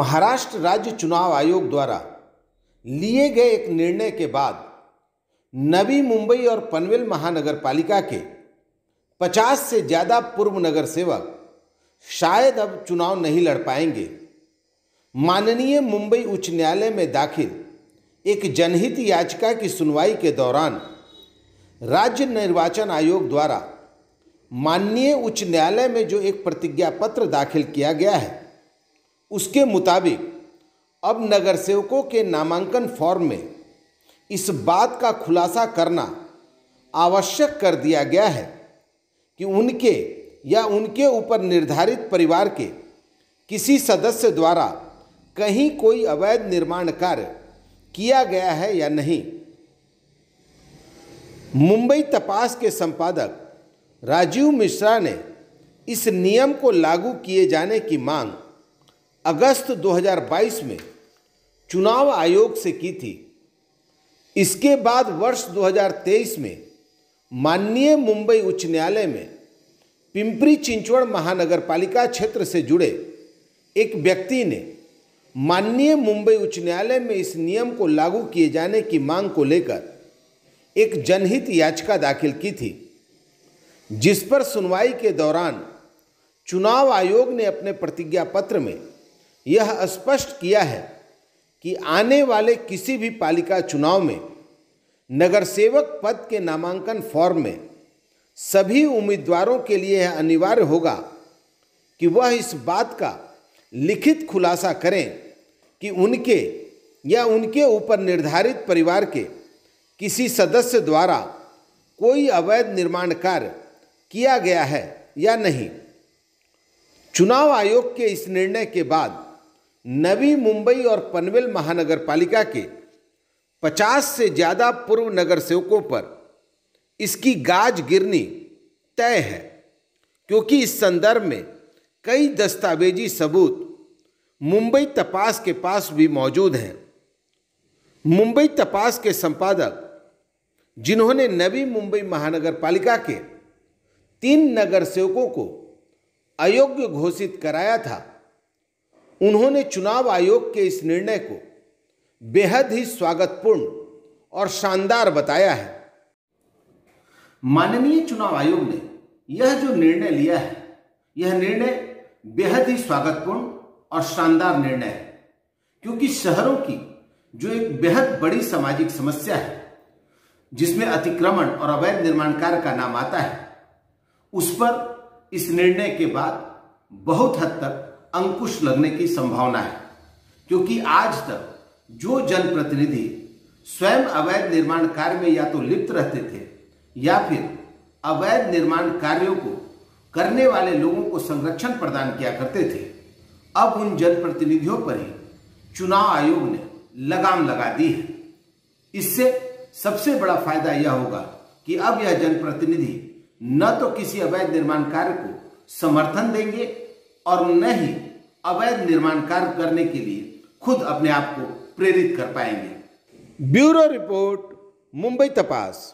महाराष्ट्र राज्य चुनाव आयोग द्वारा लिए गए एक निर्णय के बाद नवी मुंबई और पनवेल महानगर पालिका के 50 से ज़्यादा पूर्व नगर सेवक शायद अब चुनाव नहीं लड़ पाएंगे। माननीय मुंबई उच्च न्यायालय में दाखिल एक जनहित याचिका की सुनवाई के दौरान राज्य निर्वाचन आयोग द्वारा माननीय उच्च न्यायालय में जो एक प्रतिज्ञा पत्र दाखिल किया गया है, उसके मुताबिक अब नगर सेवकों के नामांकन फॉर्म में इस बात का खुलासा करना आवश्यक कर दिया गया है कि उनके या उनके ऊपर निर्धारित परिवार के किसी सदस्य द्वारा कहीं कोई अवैध निर्माण कार्य किया गया है या नहीं। मुंबई तपास के संपादक राजीव मिश्रा ने इस नियम को लागू किए जाने की मांग अगस्त 2022 में चुनाव आयोग से की थी। इसके बाद वर्ष 2023 में माननीय मुंबई उच्च न्यायालय में पिंपरी चिंचवड़ महानगर पालिका क्षेत्र से जुड़े एक व्यक्ति ने माननीय मुंबई उच्च न्यायालय में इस नियम को लागू किए जाने की मांग को लेकर एक जनहित याचिका दाखिल की थी, जिस पर सुनवाई के दौरान चुनाव आयोग ने अपने प्रतिज्ञा पत्र में यह स्पष्ट किया है कि आने वाले किसी भी पालिका चुनाव में नगर सेवक पद के नामांकन फॉर्म में सभी उम्मीदवारों के लिए यह अनिवार्य होगा कि वह इस बात का लिखित खुलासा करें कि उनके या उनके ऊपर निर्धारित परिवार के किसी सदस्य द्वारा कोई अवैध निर्माण कार्य किया गया है या नहीं। चुनाव आयोग के इस निर्णय के बाद नवी मुंबई और पनवेल महानगर पालिका के 50 से ज़्यादा पूर्व नगर सेवकों पर इसकी गाज गिरनी तय है, क्योंकि इस संदर्भ में कई दस्तावेजी सबूत मुंबई तपास के पास भी मौजूद हैं। मुंबई तपास के संपादक, जिन्होंने नवी मुंबई महानगर पालिका के 3 नगर सेवकों को अयोग्य घोषित कराया था, उन्होंने चुनाव आयोग के इस निर्णय को बेहद ही स्वागतपूर्ण और शानदार बताया है। माननीय चुनाव आयोग ने यह जो निर्णय लिया है, यह निर्णय बेहद ही स्वागतपूर्ण और शानदार निर्णय है, क्योंकि शहरों की जो एक बेहद बड़ी सामाजिक समस्या है, जिसमें अतिक्रमण और अवैध निर्माण कार्य का नाम आता है, उस पर इस निर्णय के बाद बहुत हद तक अंकुश लगने की संभावना है। क्योंकि आज तक जो जनप्रतिनिधि स्वयं अवैध निर्माण कार्य में या तो लिप्त रहते थे या फिर अवैध निर्माण कार्यों को करने वाले लोगों को संरक्षण प्रदान किया करते थे, अब उन जनप्रतिनिधियों पर ही चुनाव आयोग ने लगाम लगा दी है। इससे सबसे बड़ा फायदा यह होगा कि अब यह जनप्रतिनिधि न तो किसी अवैध निर्माण कार्य को समर्थन देंगे और न ही अवैध निर्माण कार्य करने के लिए खुद अपने आप को प्रेरित कर पाएंगे। ब्यूरो रिपोर्ट, मुंबई तपास।